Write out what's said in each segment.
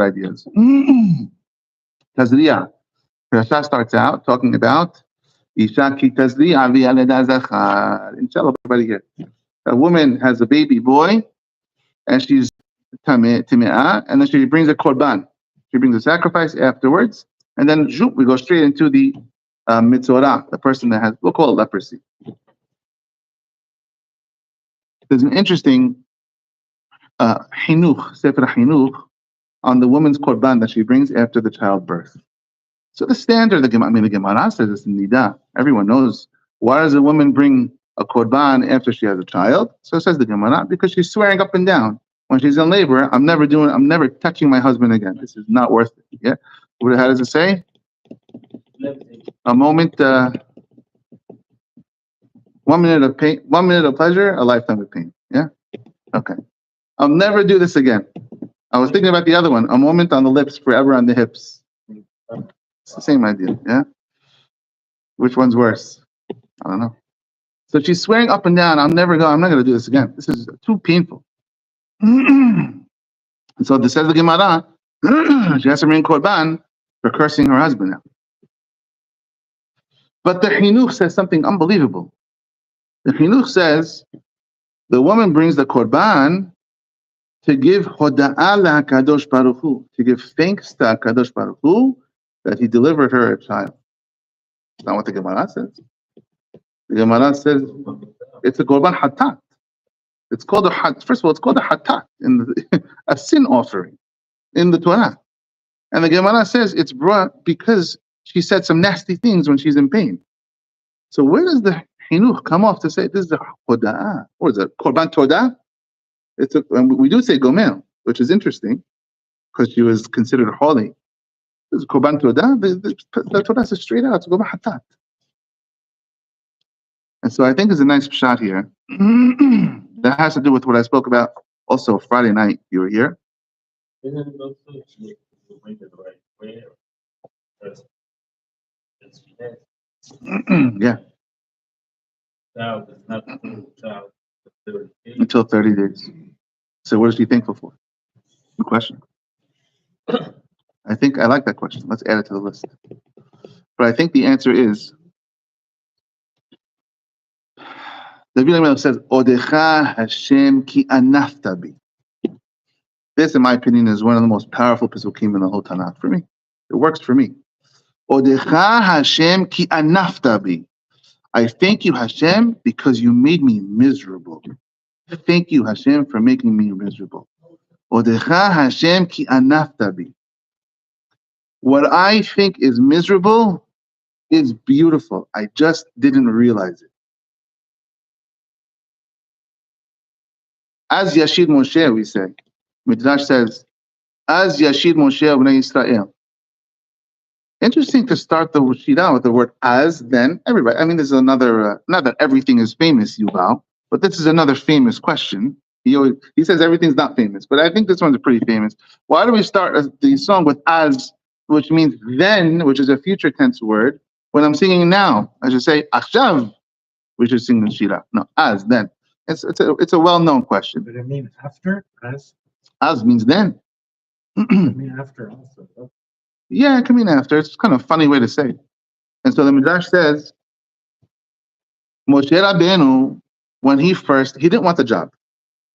ideas. Tazria. Parasha starts out talking about Isha ki tazria v'yaleda zachar. Inshallah, everybody here. A woman has a baby boy, and she's time'ah, and then she brings a korban. She brings a sacrifice afterwards, and then we go straight into the mitzorah, the person that has, we'll call it leprosy. There's an interesting hinuch, sefer hinuch, on the woman's korban that she brings after the childbirth. So the standard, the Gemara says it's nida. Everyone knows. Why does a woman bring a korban after she has a child? So it says the Gemara, because she's swearing up and down when she's in labor, I'm never touching my husband again. This is not worth it. Yeah. How does it say? A moment, 1 minute of pain, 1 minute of pleasure, a lifetime of pain. Yeah. Okay. I'll never do this again. I was thinking about the other one. A moment on the lips, forever on the hips. It's the same idea. Yeah. Which one's worse? I don't know. So she's swearing up and down, I'm not going to do this again. This is too painful. So this says the Gemara, she has to bring korban for cursing her husband now. But the Chinuch says something unbelievable. The Chinuch says the woman brings the korban to give hoda'ah la'akadosh baruch hu, to give thanks to HaKadosh Baruch Hu that he delivered her a child. That's not what the Gemara says. The Gemara says it's a korban hatat. It's called first of all, it's called a hatat, a sin offering in the Torah. And the Gemara says it's brought because she said some nasty things when she's in pain. So where does the Chinuch come off to say this is a hoda'ah? Or is it korban todah? And we do say gomel, which is interesting because she was considered holy. This is korban todah. The Torah says straight out, it's korban hatat. And so I think there's a nice shot here. That has to do with what I spoke about also Friday night. You were here. Isn't it also to bring it the right way? Yeah. Child is not a child until 30 days. So what is she thankful for? Good question. I think I like that question. Let's add it to the list. But I think the answer is David HaMelech says, Odecha Hashem ki anafta bi. This, in my opinion, is one of the most powerful Pesukim in the whole Tanakh for me. It works for me. Odecha Hashem ki anafta bi. I thank you, Hashem, because you made me miserable. Thank you, Hashem, for making me miserable. Odecha Hashem ki anafta bi. What I think is miserable is beautiful. I just didn't realize it. As Yashid Moshe, we say. Midrash says, As Yashid Moshe Bnei Israel. Interesting to start the Shida with the word as, then everybody. I mean, this is another, not that everything is famous, Yuval, but this is another famous question. He says everything's not famous, but I think this one's pretty famous. Why do we start the song with as, which means then, which is a future tense word, when I'm singing now? I should say, Achshav, we should sing the Shida. No, as, then. It's a well-known question. But it means after, as? As means then. It means after also. Yeah, it can mean after. It's kind of a funny way to say it. And so the Midrash says, Moshe Rabbeinu, when he didn't want the job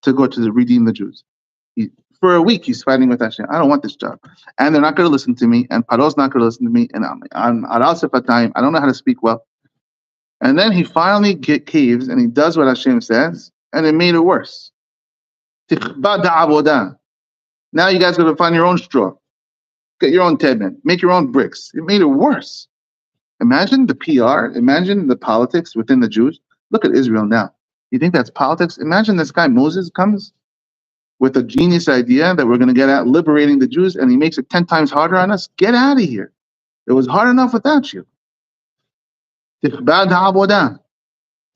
to go to redeem the Jews. For a week, he's fighting with Hashem. I don't want this job. And they're not going to listen to me. And Paro's not going to listen to me. And I'm Aral Sefatayim. I don't know how to speak well. And then he finally caves and he does what Hashem says. And it made it worse. Now you guys got to find your own straw. Get your own tebben. Make your own bricks. It made it worse. Imagine the PR. Imagine the politics within the Jews. Look at Israel now. You think that's politics? Imagine this guy Moses comes with a genius idea that we're going to get at liberating the Jews, and he makes it 10 times harder on us. Get out of here. It was hard enough without you. Moshe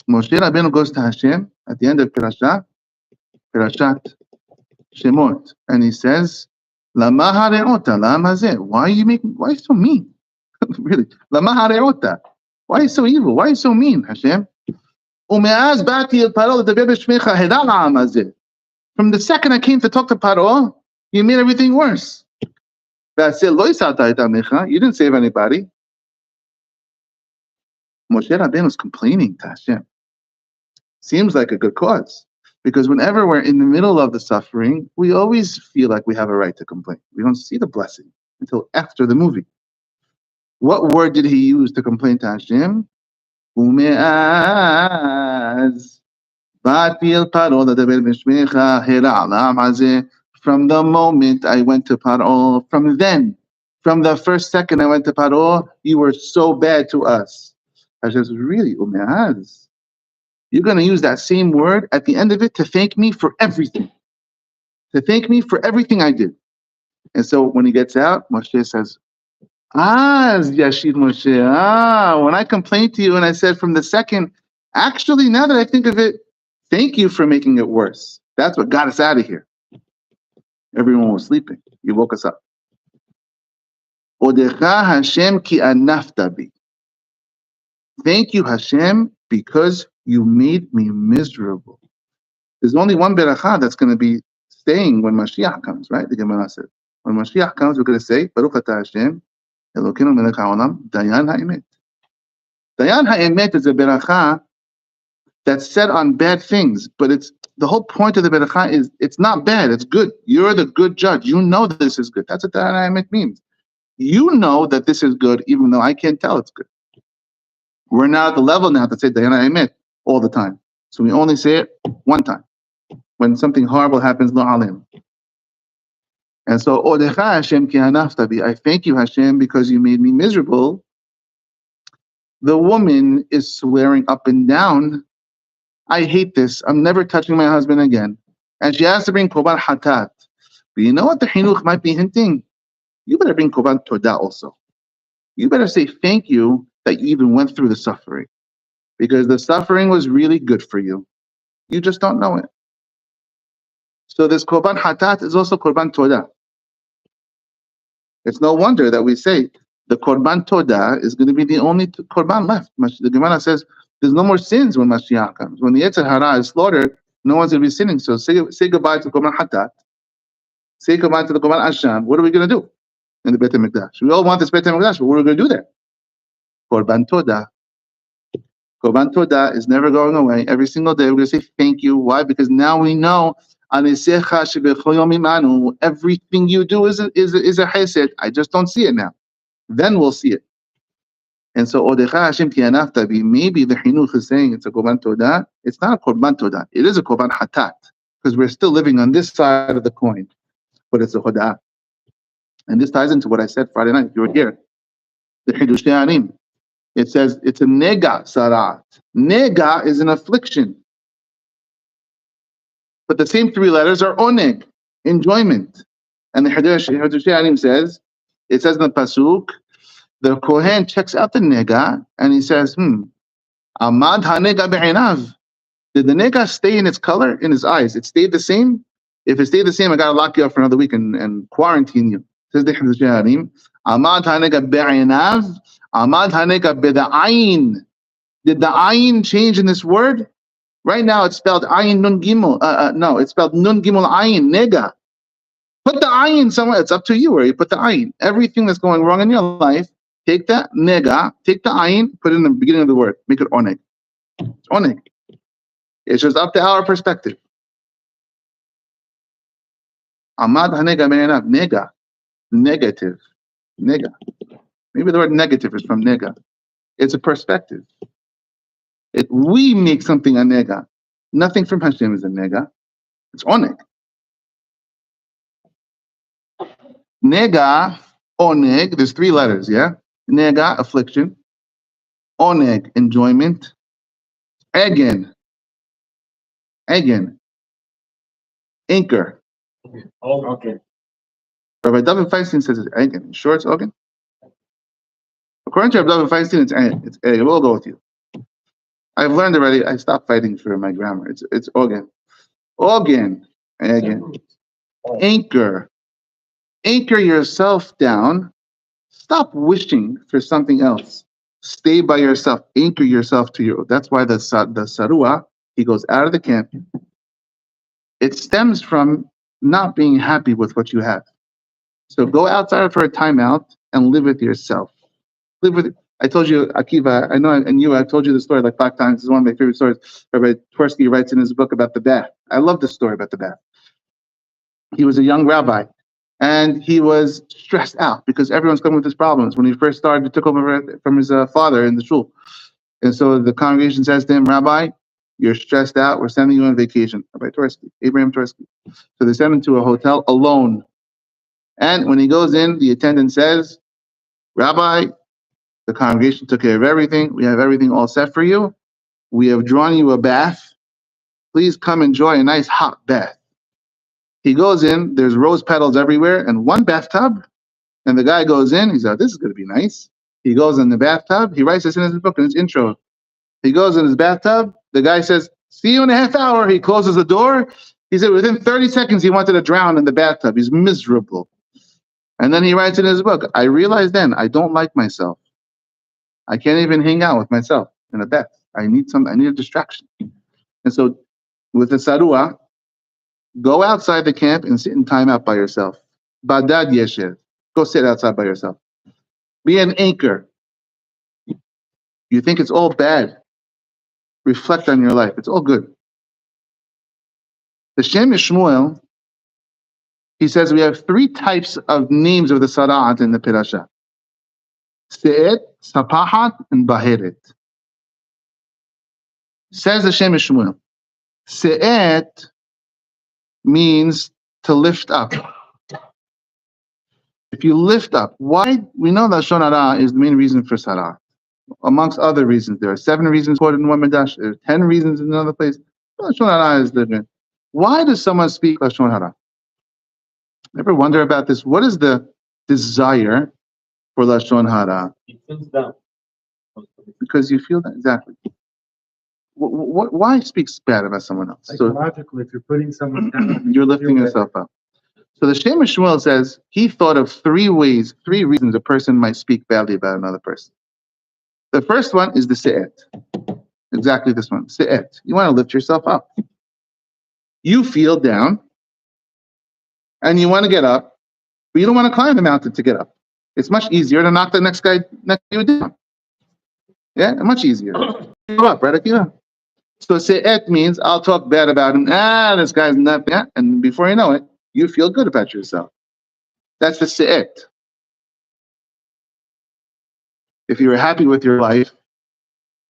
Rabbeinu goes to Hashem at the end of Parashat Shemot, and he says, Lama hareota, lama zeh. Why are you so mean? Really? Lama hareota. Why are you so evil? Why are you so mean, Hashem? From the second I came to talk to Paro, you made everything worse. You didn't save anybody. Moshe Rabbeinu is complaining to Hashem. Seems like a good cause. Because whenever we're in the middle of the suffering, we always feel like we have a right to complain. We don't see the blessing until after the movie. What word did he use to complain to Hashem? Ume'az ba'ati el paro ladaber b'shmecha hera'ala ma'azeh. From the moment I went to Paro, from the first second I went to Paro, you were so bad to us. Hashem says, really, Ume'az? You're going to use that same word at the end of it to thank me for everything. To thank me for everything I did. And so when he gets out, Moshe says, Yashid Moshe, when I complained to you and I said from the second, actually, now that I think of it, thank you for making it worse. That's what got us out of here. Everyone was sleeping. You woke us up. Odecha Hashem ki anafta bi. Thank you, Hashem, because you made me miserable. There's only one beracha that's going to be staying when Mashiach comes, right? The Gemara says. When Mashiach comes, we're going to say, Baruch atah Hashem, Elokeinu melech haolam, Dayan ha'emet. Dayan ha'emet is a beracha that's said on bad things, but it's the whole point of the beracha is it's not bad, it's good. You're the good judge. You know that this is good. That's what Dayan ha'emet means. You know that this is good, even though I can't tell it's good. We're now at the level now to say Dayan ha'emet all the time. So we only say it one time. When something horrible happens, lo alim. And so, Odecha Hashem ki hanafta bi. I thank you, Hashem, because you made me miserable. The woman is swearing up and down, I hate this. I'm never touching my husband again. And she has to bring Korban Hatat. But you know what the Chinuch might be hinting? You better bring Korban Todah also. You better say thank you that you even went through the suffering. Because the suffering was really good for you. You just don't know it. So this Korban Hatat is also Korban Todah. It's no wonder that we say the Korban Todah is going to be the only Korban left. The Gemara says there's no more sins when Mashiach comes. When the Yetzer Hara is slaughtered, no one's going to be sinning. So say goodbye to Korban Hatat. Say goodbye to the Korban Asham. What are we going to do in the Beit HaMikdash? We all want this Beit HaMikdash, but what are we going to do there? Korban Todah. Korban Todah is never going away. Every single day we're going to say thank you. Why? Because now we know everything you do is a chesed. I just don't see it now. Then we'll see it. And so Odecha Hashem ki anafta bi. Maybe the Chinuch is saying it's a Korban Todah. It's not a Korban Todah. It is a Korban Hatat because we're still living on this side of the coin, but it's a Hodah. And this ties into what I said Friday night. If you were here, the Hidushei Arim. It says it's a nega sarat. Nega is an affliction. But the same three letters are oneg, enjoyment. And the Hidushei Arim says, it says in the Pasuk, the Kohen checks out the nega and he says, Amad ha-nega be'einav. Did the nega stay in its color, in his eyes? It stayed the same? If it stayed the same, I got to lock you up for another week and quarantine you. Says the Hidushei Arim, Amad ha-nega be'einav. Amad ha-nega be'ayin. Did the ayin change in this word? Right now it's spelled ayin nun gimel. No, it's spelled nun gimel ayin, nega. Put the ayin somewhere. It's up to you where you put the ayin. Everything that's going wrong in your life, take that nega, take the ayin, put it in the beginning of the word. Make it oneg. It's oneg. It's just up to our perspective. Amad ha-nega be'einav, nega. Negative. Nega. Maybe the word negative is from nega. It's a perspective. We make something a nega. Nothing from Hashem is a nega. It's oneg. Nega, oneg, there's three letters, yeah? Nega, affliction. Oneg, enjoyment. Egen. Anchor. Okay. Rabbi David Feinstein says it's Egen. You sure it's Egen? According to Rabbi David Feinstein, it's Egen. We'll go with you. I've learned already. I stopped fighting for my grammar. It's Ogen. Ogen. Again. Anchor. Anchor yourself down. Stop wishing for something else. Stay by yourself. Anchor yourself to your. That's why the Sarua, he goes out of the camp. It stems from not being happy with what you have. So go outside for a timeout and live with yourself. Live with. I told you, Akiva. I know, and you. I told you the story like 5 times. It's one of my favorite stories. Rabbi Twersky writes in his book about the bath. I love this story about the bath. He was a young rabbi, and he was stressed out because everyone's coming with his problems. When he first started, he took over from his father in the shul, and so the congregation says to him, "Rabbi, you're stressed out. We're sending you on vacation." Rabbi Twersky, Abraham Twersky. So they send him to a hotel alone. And when he goes in, the attendant says, "Rabbi, the congregation took care of everything. We have everything all set for you. We have drawn you a bath. Please come enjoy a nice hot bath." He goes in, there's rose petals everywhere and one bathtub. And the guy goes in, he's like, "This is going to be nice." He goes in the bathtub. He writes this in his book, in his intro. He goes in his bathtub. The guy says, "See you in a half hour." He closes the door. He said within 30 seconds, he wanted to drown in the bathtub. He's miserable. And then he writes in his book, "I realized then I don't like myself. I can't even hang out with myself in a bath. I need a distraction." And so with the sarua, go outside the camp and sit in time out by yourself. Badad yeshev. Go sit outside by yourself. Be an anchor. You think it's all bad. Reflect on your life. It's all good. The Shem Shmuel, he says we have 3 types of names of the Sara'at in the Pirasha. Se'et, Sapahat, and Baheret. Says the Shem Shmuel, Se'et means to lift up. If you lift up, why? We know that Lashon Hara is the main reason for Sarah. Amongst other reasons, there are 7 reasons quoted in one Midrash. There are 10 reasons in another place. Lashon Hara is the. Why does someone speak Lashon Hara? Ever wonder about this? What is the desire for Lashon Hara? It feels down. Because you feel that exactly. Why speak bad about someone else? So Psychologically, if you're putting someone down, you're lifting yourself up. So the Shem Shmuel says he thought of 3 reasons a person might speak badly about another person. The first one is the se'et. Exactly this one, se'et. You want to lift yourself up. You feel down, and you want to get up, but you don't want to climb the mountain to get up. It's much easier to knock the next guy next to you down. Yeah, much easier. Go up, right? Akiva. So se'et means I'll talk bad about him. This guy's not bad. And before you know it, you feel good about yourself. That's the se'et. If you were happy with your life,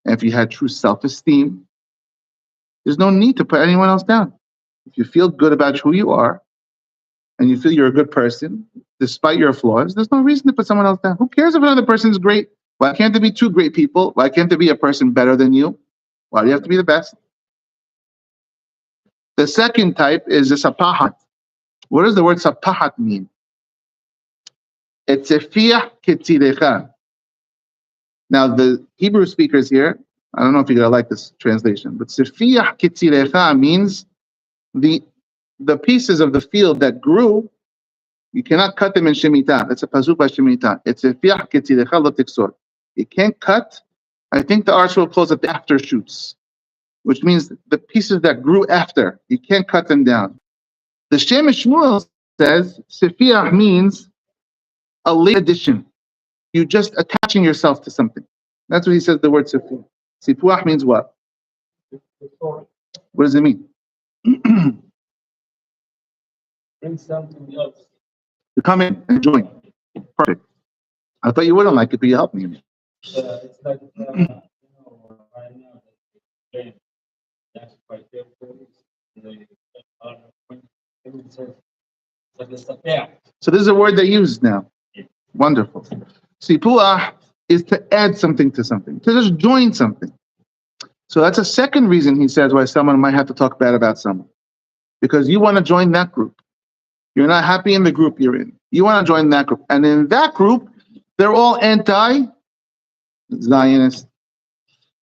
and if you had true self-esteem, there's no need to put anyone else down. If you feel good about who you are, and you feel you're a good person, despite your flaws, there's no reason to put someone else down. Who cares if another person's great? Why can't there be 2 great people? Why can't there be a person better than you? Why do you have to be the best? The second type is the sapahat. What does the word sapahat mean? It's efiyah ketzirecha. Now, the Hebrew speakers here, I don't know if you're going to like this translation, but efiyah ketzirecha means the pieces of the field that grew, you cannot cut them in Shemitah. That's a pasuk by Shemitah. It's efiyah ketzirecha lo tiksor. You can't cut. I think the arch will close at the after shoots, which means the pieces that grew after, you can't cut them down. The Shem Shmuel says Sefiyah means a late addition. You just attaching yourself to something. That's what he says the word Sefiyah. Sipuach means what? What does it mean? Bring something else. To come in and join. Perfect. I thought you wouldn't like it, but you helped me. It's like, right now, that's quite difficult. So this is a word they use now. Wonderful. Sipuah is to add something to something, to just join something. So that's a second reason he says why someone might have to talk bad about someone. Because you want to join that group. You're not happy in the group you're in. You want to join that group. And in that group, they're all anti-Zionist.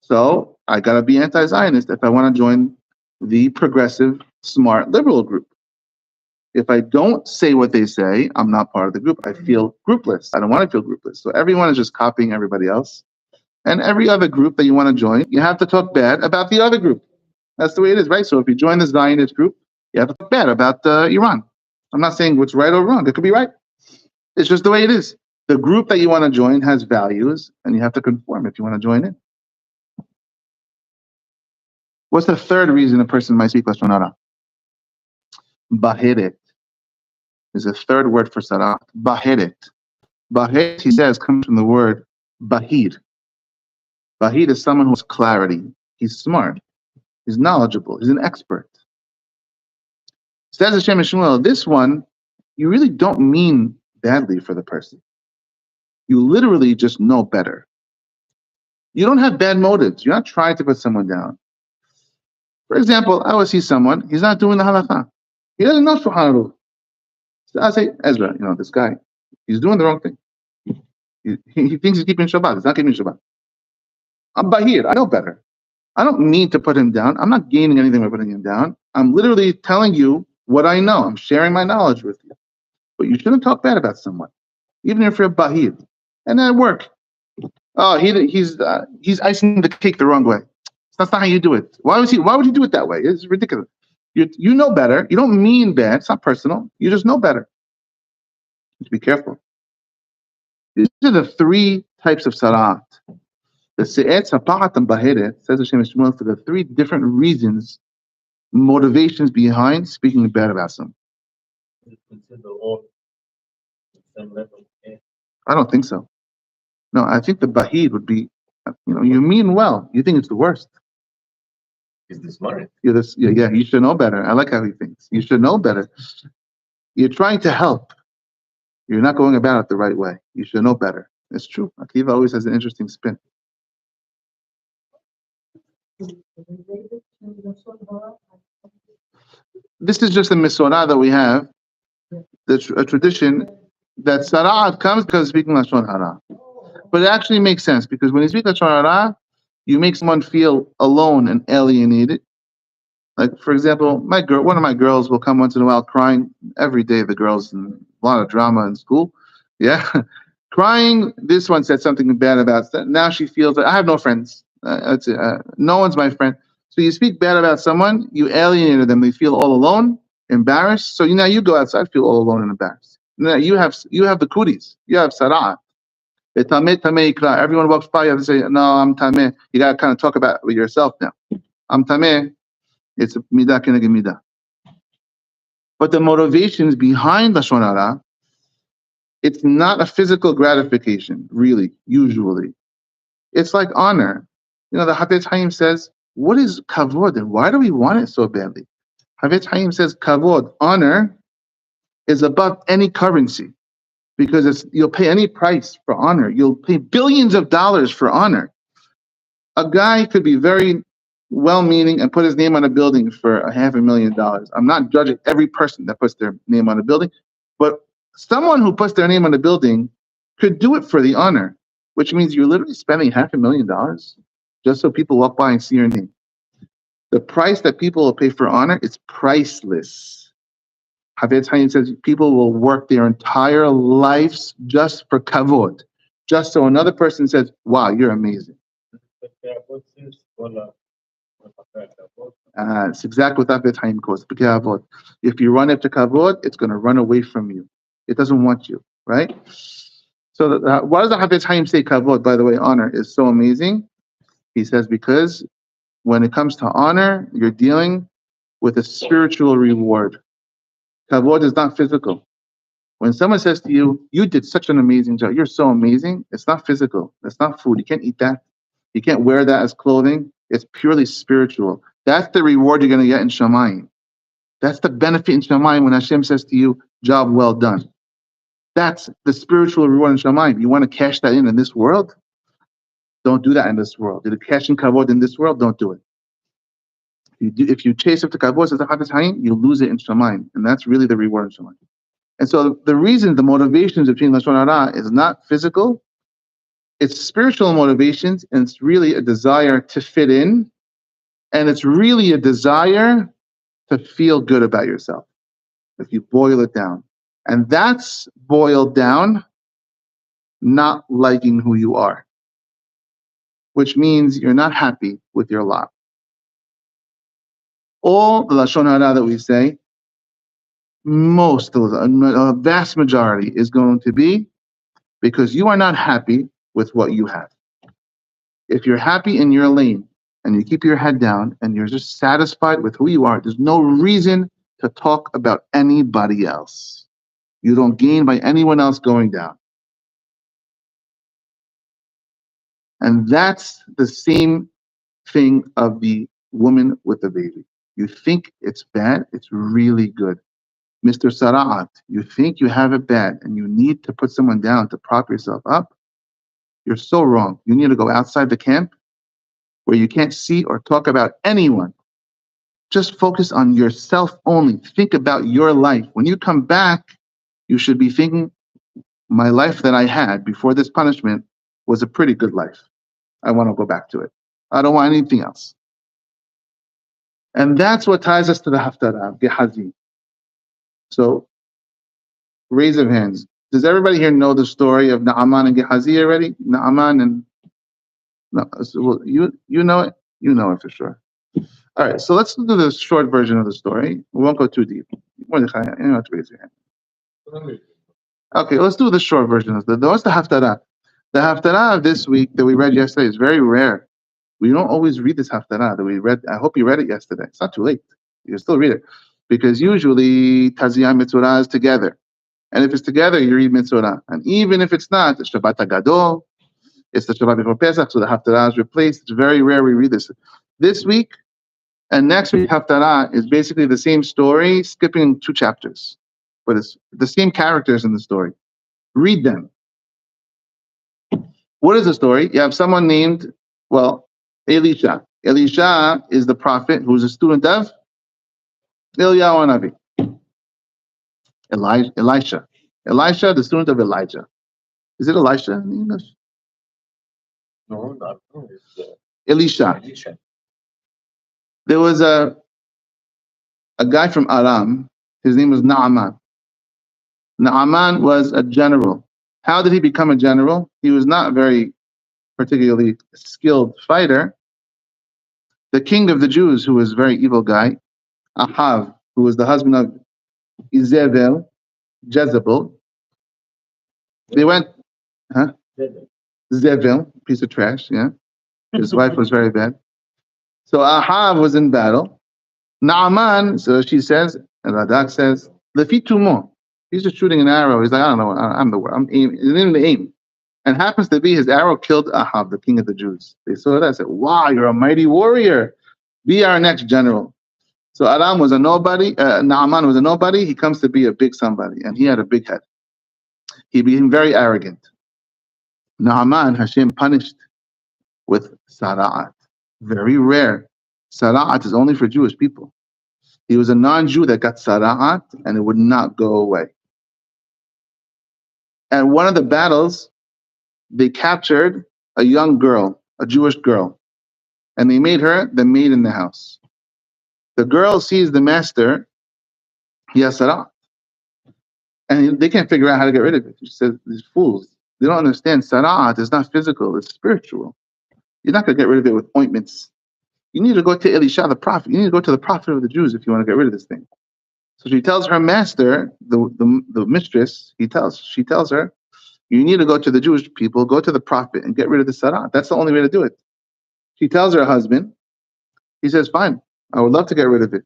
So I got to be anti-Zionist if I want to join the progressive, smart, liberal group. If I don't say what they say, I'm not part of the group. I feel groupless. I don't want to feel groupless. So everyone is just copying everybody else. And every other group that you want to join, you have to talk bad about the other group. That's the way it is, right? So if you join the Zionist group, you have to talk bad about Iran. I'm not saying what's right or wrong. It could be right. It's just the way it is. The group that you want to join has values, and you have to conform if you want to join in. What's the third reason a person might speak lashon hara? Baheret is a third word for sarat. Baheret. Baheret, he says, comes from the word bahir. Bahir is someone who has clarity. He's smart. He's knowledgeable. He's an expert. Says Hashem Shmuel, this one, you really don't mean badly for the person. You literally just know better. You don't have bad motives. You're not trying to put someone down. For example, I would see someone, he's not doing the halakha. He doesn't know Shulchan Aruch. So I say, Ezra, this guy, he's doing the wrong thing. He thinks he's keeping Shabbat. He's not keeping Shabbat. I'm Bahir. I know better. I don't mean to put him down. I'm not gaining anything by putting him down. I'm literally telling you what I know. I'm sharing my knowledge with you. But you shouldn't talk bad about someone, even if you're Bahir. And then at work, oh, he's icing the cake the wrong way. That's not how you do it. Why would you do it that way? It's ridiculous. You know better. You don't mean bad. It's not personal. You just know better. You have to be careful. These are the three types of sarat. The se'et, sapat, and baheret, says Hashem Shmuel, for the three different reasons, motivations behind speaking bad about someone. I don't think so. No, I think the bahid would be, you mean well. You think it's the worst. Is this smart? Yeah, you should know better. I like how he thinks. You should know better. You're trying to help. You're not going about it the right way. You should know better. It's true. Akiva always has an interesting spin. This is just a misorah that we have, a tradition that sarat comes because speaking lashon hara. But it actually makes sense because when you speak lashon hara, you make someone feel alone and alienated. Like, for example, one of my girls will come once in a while crying every day. The girls in a lot of drama in school, yeah, crying. This one said something bad about that. Now she feels that I have no friends. No one's my friend. So you speak bad about someone, you alienated them. They feel all alone, embarrassed. So now you go outside, feel all alone and embarrassed. Now you have the cooties. You have sarah. Everyone walks by, you have to say, no, I'm tameh. You got to kind of talk about it with yourself now. I'm tameh. It's a midah keneged midah. But the motivations behind lashon hara, it's not a physical gratification, really, usually. It's like honor. The Havetz Chaim says, what is kavod and why do we want it so badly? Havetz Chaim says kavod, honor, is above any currency because you'll pay any price for honor. You'll pay billions of dollars for honor. A guy could be very well-meaning and put his name on a building for $500,000. I'm not judging every person that puts their name on a building, but someone who puts their name on a building could do it for the honor, which means you're literally spending $500,000 just so people walk by and see your name. The price that people will pay for honor is priceless. Havetz Chaim says people will work their entire lives just for kavod, just so another person says, wow, you're amazing. It's exactly what Havetz Chaim calls kavod. If you run after kavod, it's going to run away from you. It doesn't want you, right? So why does the Havetz Chaim say kavod, by the way, honor is so amazing? He says because when it comes to honor, you're dealing with a spiritual reward. Kavod is not physical. When someone says to you, you did such an amazing job, you're so amazing, it's not physical. It's not food. You can't eat that. You can't wear that as clothing. It's purely spiritual. That's the reward you're going to get in Shamayim. That's the benefit in Shamayim when Hashem says to you, job well done. That's the spiritual reward in Shamayim. You want to cash that in this world? Don't do that in this world. Did it cash in kavod in this world? Don't do it. If you chase after kavod, says the Havetz Chaim, you lose it in Shamayim, and that's really the reward in Shamayim. And so the motivations between lashon hara is not physical; it's spiritual motivations, and it's really a desire to fit in, and it's really a desire to feel good about yourself. If you boil it down, and that's boiled down, not liking who you are, which means you're not happy with your lot. All the lashon hara that we say, most of a vast majority is going to be because you are not happy with what you have. If you're happy in your lane and you keep your head down and you're just satisfied with who you are, there's no reason to talk about anybody else. You don't gain by anyone else going down. And that's the same thing of the woman with the baby. You think it's bad, it's really good. Mr. Sara'at, you think you have it bad and you need to put someone down to prop yourself up, you're so wrong. You need to go outside the camp where you can't see or talk about anyone. Just focus on yourself only. Think about your life. When you come back, you should be thinking, my life that I had before this punishment was a pretty good life. I want to go back to it. I don't want anything else. And that's what ties us to the Haftarah, Gehazi. So, raise of hands. Does everybody here know the story of Naaman and Gehazi already? Naaman and no, well, you know it. You know it for sure. All right, so let's do the short version of the story. We won't go too deep. Mordechai, you don't have to raise your hand. Okay, let's do the short version of what's the Haftarah? The Haftarah of this week that we read yesterday is very rare. We don't always read this Haftarah that we read. I hope you read it yesterday. It's not too late. You can still read it. Because usually tazria-not is together. And if it's together, you read Mitzvah. And even if it's not, it's Shabbat HaGadol, it's the Shabbat before Pesach, so the Haftarah is replaced. It's very rare we read this. This week and next week, Haftarah is basically the same story, skipping 2 chapters. But it's the same characters in the story. Read them. What is the story? You have someone named, Elisha. Elisha is the prophet who's a student of Eliyahu Navi. Elisha. Elisha, the student of Elijah. Is it Elisha in English? No, not. No, it's Elisha. Elisha. There was a guy from Aram. His name was Naaman. Naaman was a general. How did he become a general? He was not a very particularly skilled fighter. The king of the Jews, who was a very evil guy, Ahav, who was the husband of Jezebel, they went, Zevel, piece of trash, yeah. His wife was very bad. So Ahav was in battle. Naaman, so she says, and Radak says, Lefitumo. He's just shooting an arrow. He's like, I don't know, I'm aiming. He didn't aim. And happens to be his arrow killed Ahav, the king of the Jews. They saw that and said, wow, you're a mighty warrior. Be our next general. So Aram was a nobody, Naaman was a nobody. He comes to be a big somebody, and he had a big head. He became very arrogant. Naaman, Hashem punished with sara'at. Very rare. Sara'at is only for Jewish people. He was a non-Jew that got sara'at, and it would not go away. And one of the battles, they captured a young girl, a Jewish girl, and they made her the maid in the house. The girl sees the master, he has sara'at, and they can't figure out how to get rid of it. She says, these fools, they don't understand sara'at is not physical, it's spiritual. You're not going to get rid of it with ointments. You need to go to Elisha, the prophet. You need to go to the prophet of the Jews if you want to get rid of this thing. So she tells her master, the mistress, she tells her, you need to go to the Jewish people, go to the prophet and get rid of the sara'at. That's the only way to do it. She tells her husband, he says, fine, I would love to get rid of it.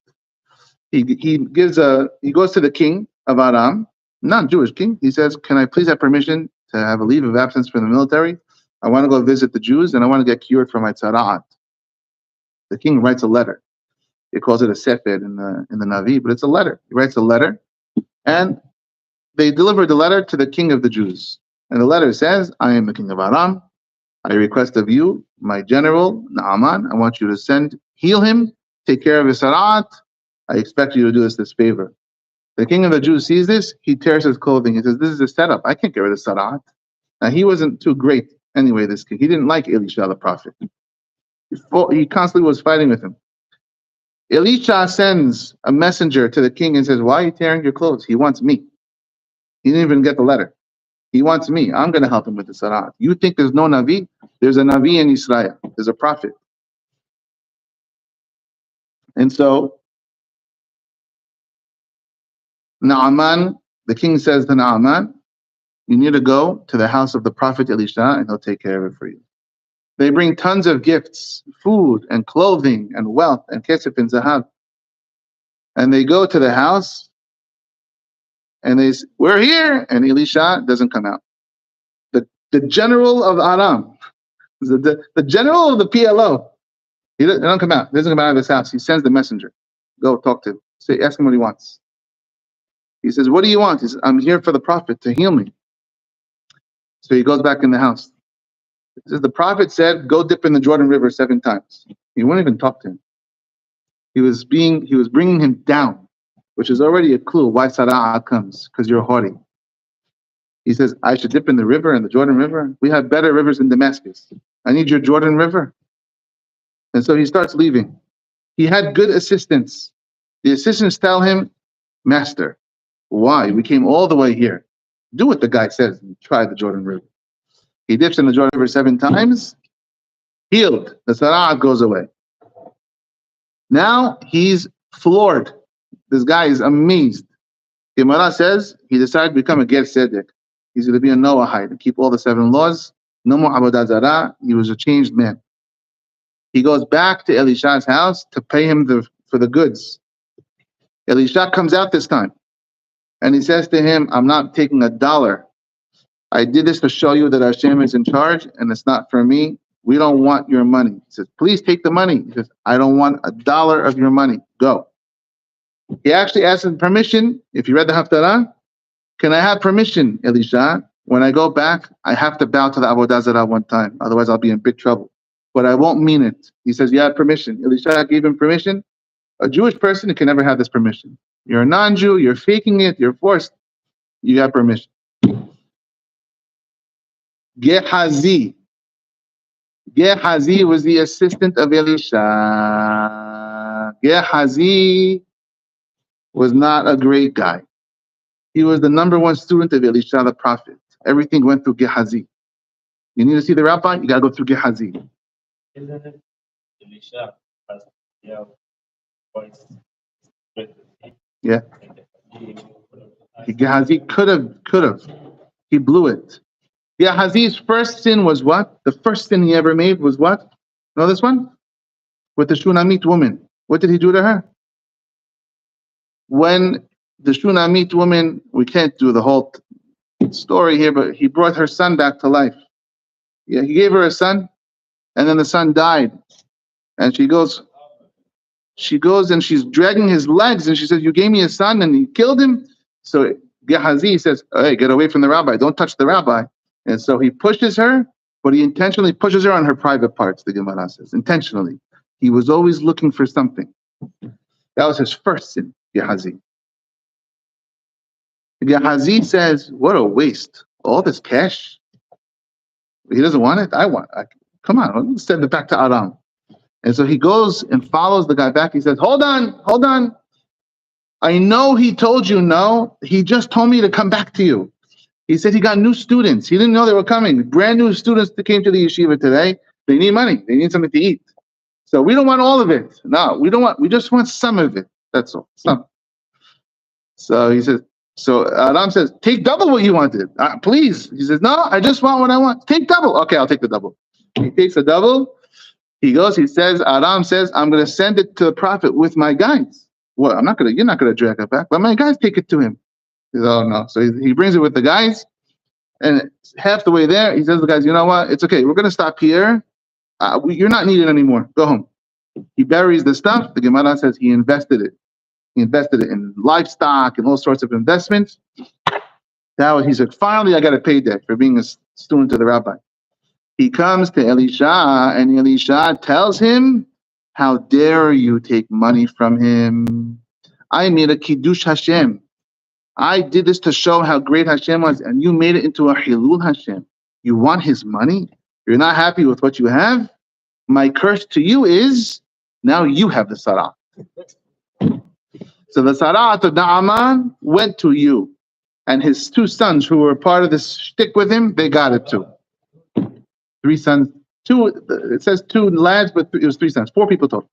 He goes to the king of Aram, non-Jewish king. He says, can I please have permission to have a leave of absence from the military? I want to go visit the Jews and I want to get cured from my tzara'at. The king writes a letter. He calls it a sefer in the Navi, but it's a letter. He writes a letter, and they deliver the letter to the king of the Jews. And the letter says, I am the king of Aram. I request of you, my general, Naaman, I want you to heal him, take care of his tzara'at. I expect you to do us this favor. The king of the Jews sees this, he tears his clothing. He says, this is a setup. I can't get rid of tzara'at. Now, he wasn't too great anyway, this king. He didn't like Elisha, the prophet. He constantly was fighting with him. Elisha sends a messenger to the king and says, why are you tearing your clothes? He wants me. He didn't even get the letter. He wants me. I'm going to help him with the tzara'at. You think there's no Navi? There's a Navi in Israel. There's a prophet. And so Naaman, the king says to Naaman, you need to go to the house of the prophet Elisha and he'll take care of it for you. They bring tons of gifts, food and clothing and wealth and kesef and zahab. And they go to the house and they say, we're here. And Elisha doesn't come out. The general of Aram, the general of the PLO, he doesn't come out. He doesn't come out of his house. He sends the messenger. Go talk to him. Ask him what he wants. He says, what do you want? He says, I'm here for the prophet to heal me. So he goes back in the house. He says, the prophet said, go dip in the Jordan River 7 times. He wouldn't even talk to him. He was bringing him down, which is already a clue why Sara'ah comes, because you're haughty. He says, I should dip in the river, in the Jordan River. We have better rivers in Damascus. I need your Jordan River. And so he starts leaving. He had good assistants. The assistants tell him, Master, why? We came all the way here. Do what the guy says and try the Jordan River. He dips in the Jordan River 7 times, healed. The Sara'ah goes away. Now he's floored. This guy is amazed. Gemara says he decided to become a Ger Tzedek. He's going to be a Noahide and keep all the 7 laws. No more Avodah Zarah. He was a changed man. He goes back to Elisha's house to pay him for the goods. Elisha comes out this time and he says to him, I'm not taking $1. I did this to show you that Hashem is in charge and it's not for me. We don't want your money. He says, please take the money. He says, I don't want $1 of your money. Go. He actually asked him permission. If you read the Haftarah, can I have permission, Elisha? When I go back, I have to bow to the Avodah Zarah 1 time. Otherwise, I'll be in big trouble. But I won't mean it. He says, you have permission. Elisha gave him permission. A Jewish person can never have this permission. You're a non-Jew. You're faking it. You're forced. You have permission. Gehazi. Gehazi was the assistant of Elisha. Gehazi was not a great guy. He was the #1 student of Elisha the prophet. Everything went through Gehazi. You need to see the rabbi, you gotta go through Gehazi. Isn't it Elisha has voice? Yeah. Gehazi could have. He blew it. Gehazi's first sin was what? The first sin he ever made was what? Know this one? With the Shunamite woman. What did he do to her? When the Shunamite woman, we can't do the whole story here, but he brought her son back to life. Yeah, he gave her a son, and then the son died. And she goes and she's dragging his legs, and she says, you gave me a son and you killed him? So Gehazi says, hey, get away from the rabbi. Don't touch the rabbi. And so he pushes her, but he intentionally pushes her on her private parts, the Gemara says. Intentionally. He was always looking for something. That was his first sin, Gehazi. Gehazi says, what a waste. All this cash. He doesn't want it. I want it. Come on, let's send it back to Aram. And so he goes and follows the guy back. He says, hold on. I know he told you no. He just told me to come back to you. He said he got new students. He didn't know they were coming. Brand new students that came to the yeshiva today. They need money. They need something to eat. So we don't want all of it. No, we just want some of it. That's all. Some. So he says, so Aram says, take double what you wanted. Please. He says, no, I just want what I want. Take double. Okay, I'll take the double. He takes the double. He goes, Aram says, I'm going to send it to the prophet with my guys. Well, you're not going to drag it back. Let my guys take it to him. He says, oh no. So he brings it with the guys. And half the way there, he says to the guys, you know what? It's okay. We're going to stop here. You're not needed anymore. Go home. He buries the stuff. The Gemara says he invested it. He invested it in livestock and all sorts of investments. Now he said, finally, I got a payday for being a student of the rabbi. He comes to Elisha, and Elisha tells him, how dare you take money from him? I made a Kiddush Hashem. I did this to show how great Hashem was, and you made it into a Hilul Hashem. You want his money? You're not happy with what you have? My curse to you is, now you have the Sarah. So the Sarah of Naaman went to you. And his 2 sons who were part of this shtick with him, they got it too. 3 sons, 2, it says 2 lads, but it was 3 sons, 4 people total.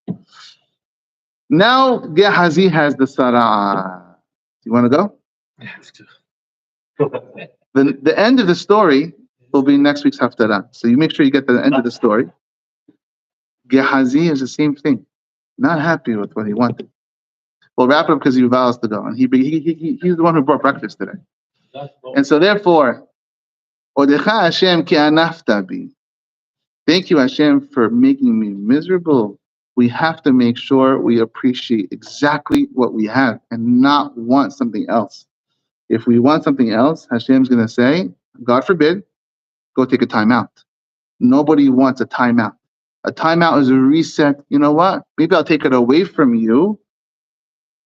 Now Gehazi has the Sarah. You want to go? The end of the story will be next week's Haftarah. So you make sure you get the end of the story. Gehazi is the same thing. Not happy with what he wanted. We'll wrap it up because Yuval has to go. And he's the one who brought breakfast today. And so therefore, Odecha Hashem ki anafta bi. Thank you, Hashem, for making me miserable. We have to make sure we appreciate exactly what we have and not want something else. If we want something else, Hashem's going to say, God forbid, go take a timeout. Nobody wants a timeout. A timeout is a reset. You know what? Maybe I'll take it away from you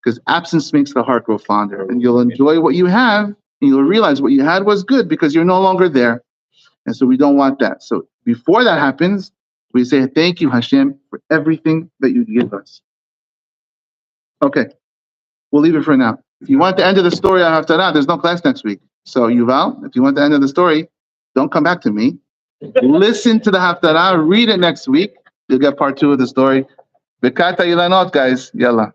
because absence makes the heart grow fonder. And you'll enjoy what you have and you'll realize what you had was good because you're no longer there. And so we don't want that. So before that happens, we say, thank you, Hashem, for everything that you give us. Okay, we'll leave it for now. If you want the end of the story, I have to know. There's no class next week. So Yuval, if you want the end of the story, don't come back to me. Listen to the Haftarah, read it next week. You'll get part 2 of the story. Tazria-not, guys. Yalla.